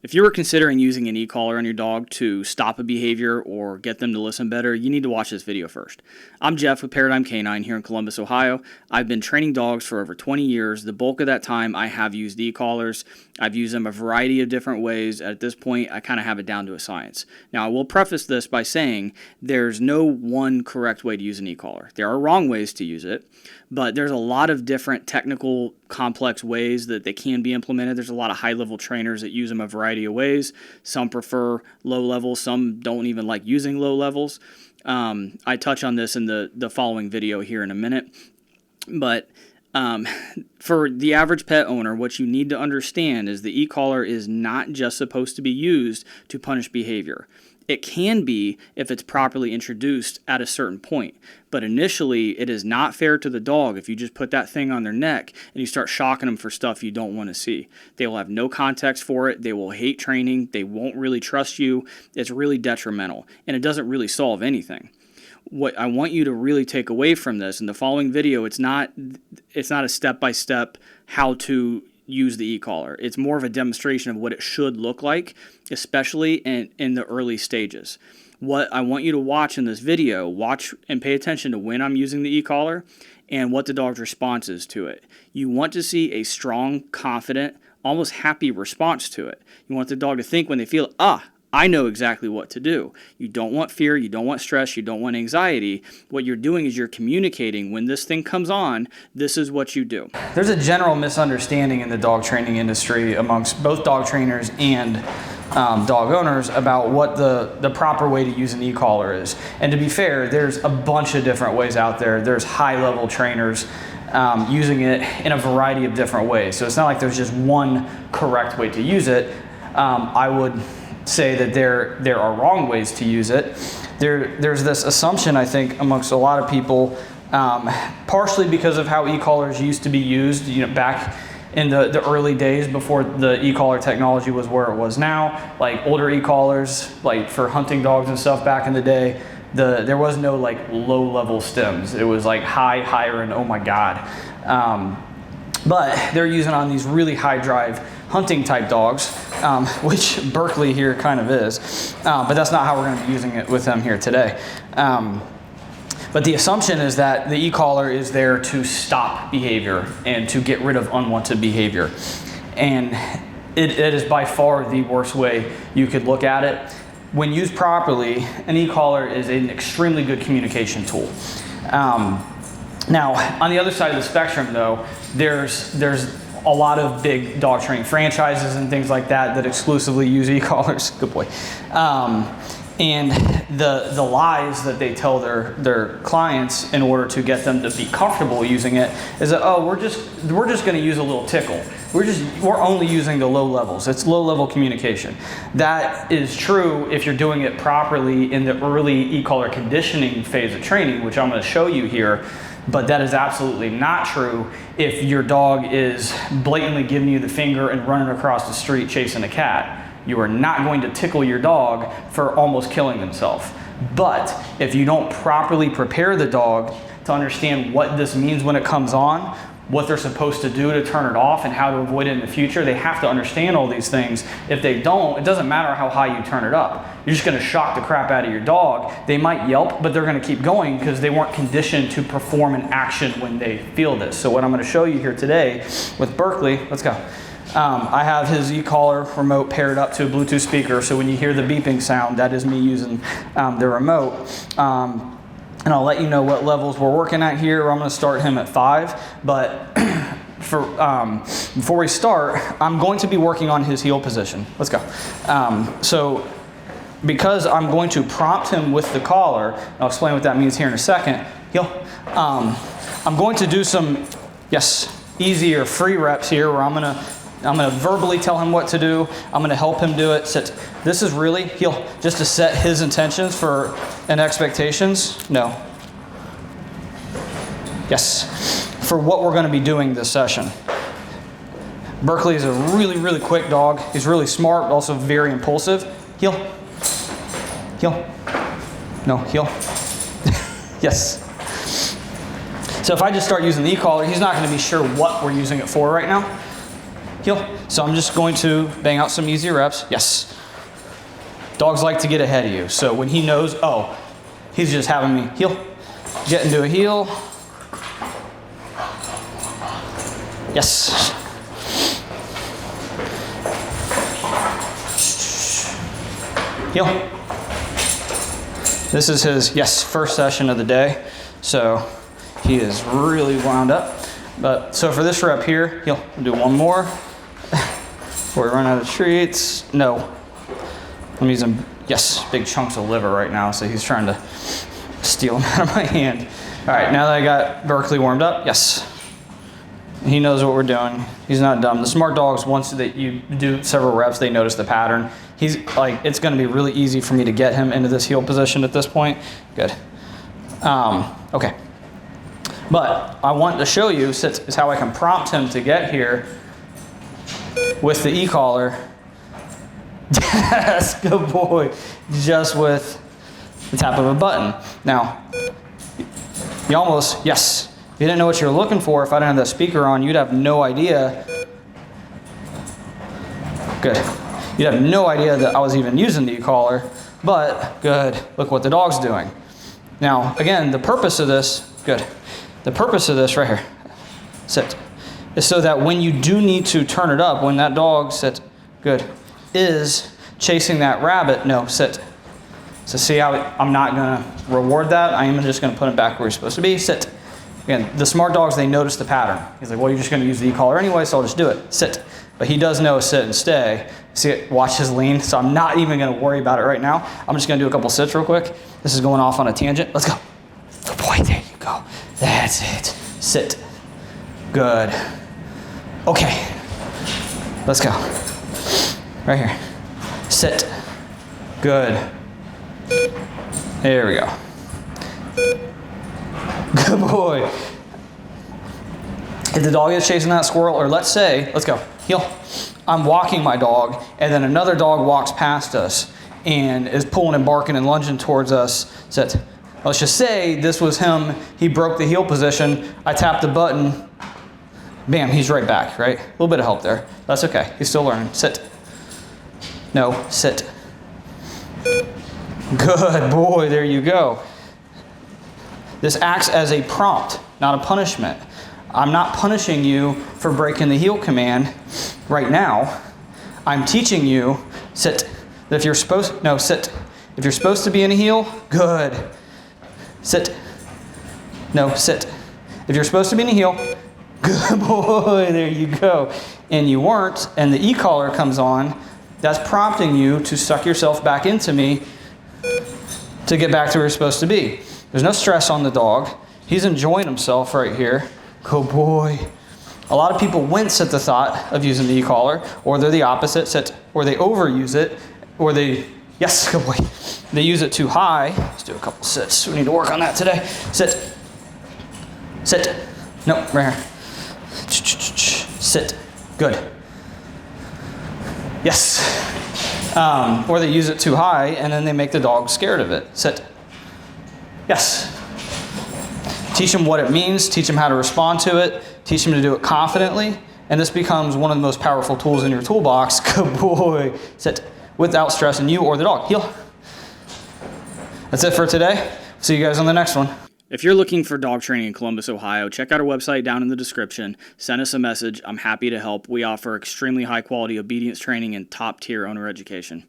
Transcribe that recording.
If you are considering using an e-collar on your dog to stop a behavior or get them to listen better, you need to watch this video first. I'm Jeff with Paradigm Canine here in Columbus, Ohio. I've been training dogs for over 20 years. The bulk of that time I have used e-collars. I've used them a variety of different ways. At this point, I kind of have it down to a science. Now, I will preface this by saying there's no one correct way to use an e-collar. There are wrong ways to use it, but there's a lot of different technical, complex ways that they can be implemented. There's a lot of high-level trainers that use them a variety of ways. Some prefer low levels. Some don't even like using low levels. I touch on this in the following video here in a minute. But for the average pet owner, what you need to understand is the e-collar is not just supposed to be used to punish behavior. It can be if it's properly introduced at a certain point, but initially it is not fair to the dog if you just put that thing on their neck and you start shocking them for stuff you don't want to see. They will have no context for it. They will hate training. They won't really trust you. It's really detrimental, and it doesn't really solve anything. What I want you to really take away from this in the following video, it's not a step-by-step how to use the e-collar. It's more of a demonstration of what it should look like, especially in the early stages. What I want you to watch in this video, watch and pay attention to when I'm using the e-collar and what the dog's response is to it. You want to see a strong, confident, almost happy response to it. You want the dog to think when they feel, I know exactly what to do. You don't want fear, you don't want stress, you don't want anxiety. What you're doing is you're communicating when this thing comes on, this is what you do. There's a general misunderstanding in the dog training industry amongst both dog trainers and dog owners about what the proper way to use an e-collar is. And to be fair, there's a bunch of different ways out there. There's high-level trainers using it in a variety of different ways. So it's not like there's just one correct way to use it. I would say that there are wrong ways to use it. There's this assumption, I think, amongst a lot of people, partially because of how e-collars used to be used, back in the early days before the e-collar technology was where it was now. Like older e-collars, like for hunting dogs and stuff back in the day, there was no like low-level stems. It was like higher, and oh my God. But they're using on these really high drive hunting type dogs, which Berkley here kind of is, but that's not how we're going to be using it with them here today. But the assumption is that the e-collar is there to stop behavior and to get rid of unwanted behavior. And it is by far the worst way you could look at it. When used properly, an e-collar is an extremely good communication tool. Now, on the other side of the spectrum though, there's a lot of big dog training franchises and things like that exclusively use e-collars. Good boy. And the lies that they tell their clients in order to get them to be comfortable using it is that, we're just going to use a little tickle. We're only using the low levels. It's low level communication. That is true if you're doing it properly in the early e-collar conditioning phase of training, which I'm going to show you here. But that is absolutely not true if your dog is blatantly giving you the finger and running across the street chasing a cat. You are not going to tickle your dog for almost killing themselves. But if you don't properly prepare the dog to understand what this means when it comes on, what they're supposed to do to turn it off and how to avoid it in the future, they have to understand all these things. If they don't, it doesn't matter how high you turn it up. You're just going to shock the crap out of your dog. They might yelp, but they're going to keep going because they weren't conditioned to perform an action when they feel this. So what I'm going to show you here today with Berkley, let's go. I have his e-collar remote paired up to a Bluetooth speaker, so when you hear the beeping sound, that is me using the remote. And I'll let you know what levels we're working at here. I'm going to start him at 5, but before we start, I'm going to be working on his heel position. Let's go. So because I'm going to prompt him with the collar, I'll explain what that means here in a second. Heel. I'm going to do some, easier free reps here where I'm going to verbally tell him what to do. I'm going to help him do it. Sit. This is really heel, just to set his intentions and expectations. No. Yes. For what we're going to be doing this session. Berkley is a really, really quick dog. He's really smart, but also very impulsive. Heel. Heel. No, heel. Yes. So if I just start using the e-collar, he's not going to be sure what we're using it for right now. heel. So I'm just going to bang out some easy reps. Yes. Dogs like to get ahead of you. So when he knows, oh, he's just having me heel, get into a heel. Yes. Heel. This is his, yes, first session of the day. So he is really wound up. But so for this rep here, heel, we'll do one more. Before we run out of treats. No. I'm using, yes, big chunks of liver right now, so he's trying to steal them out of my hand. All right, now that I got Berkley warmed up, yes. He knows what we're doing. He's not dumb. The smart dogs, once that you do several reps, they notice the pattern. He's like, it's gonna be really easy for me to get him into this heel position at this point. Good. Okay. But I want to show you, is how I can prompt him to get here with the e-collar. Yes, good boy. Just with the tap of a button. Now, you almost, yes. If you didn't know what you were looking for, if I didn't have that speaker on, you'd have no idea. Good. You'd have no idea that I was even using the e-collar, but good. Look what the dog's doing. Now, again, the purpose of this, good. The purpose of this right here, sit, is so that when you do need to turn it up, when that dog sits, good, is chasing that rabbit, no, sit. So see how I'm not gonna reward that. I am just gonna put him back where he's supposed to be, sit. Again, the smart dogs, they notice the pattern. He's like, well, you're just gonna use the e-collar anyway, so I'll just do it, sit. But he does know sit and stay. See it, watch his lean, so I'm not even gonna worry about it right now. I'm just gonna do a couple sits real quick. This is going off on a tangent, let's go. Good boy, there you go. That's it, sit, good. Okay, let's go. Right here, sit, good. There we go. Good boy. If the dog is chasing that squirrel, or let's say, let's go, heel. I'm walking my dog, and then another dog walks past us and is pulling and barking and lunging towards us. Sit. Let's just say this was him. He broke the heel position. I tapped the button. Bam, he's right back, right? A little bit of help there. That's okay. He's still learning. Sit. No, sit. Good boy, there you go. This acts as a prompt, not a punishment. I'm not punishing you for breaking the heel command right now. I'm teaching you, sit. That if you're supposed, no, sit. If you're supposed to be in a heel, good. Sit. No, sit. If you're supposed to be in a heel, good boy, there you go. And you weren't, and the e-collar comes on, that's prompting you to suck yourself back into me to get back to where you're supposed to be. There's no stress on the dog. He's enjoying himself right here. Good boy. A lot of people wince at the thought of using the e-collar, or they're the opposite, sit, or they overuse it, or they, yes, good boy. They use it too high. Let's do a couple sits. We need to work on that today. Sit. Sit. No, right here. Sit. Good. Yes. Or they use it too high, and then they make the dog scared of it. Sit. Yes. Teach them what it means, teach them how to respond to it, teach them to do it confidently, and this becomes one of the most powerful tools in your toolbox. Good boy. Sit. Without stressing you or the dog. Heel. That's it for today. See you guys on the next one. If you're looking for dog training in Columbus, Ohio, check out our website down in the description. Send us a message. I'm happy to help. We offer extremely high quality obedience training and top tier owner education.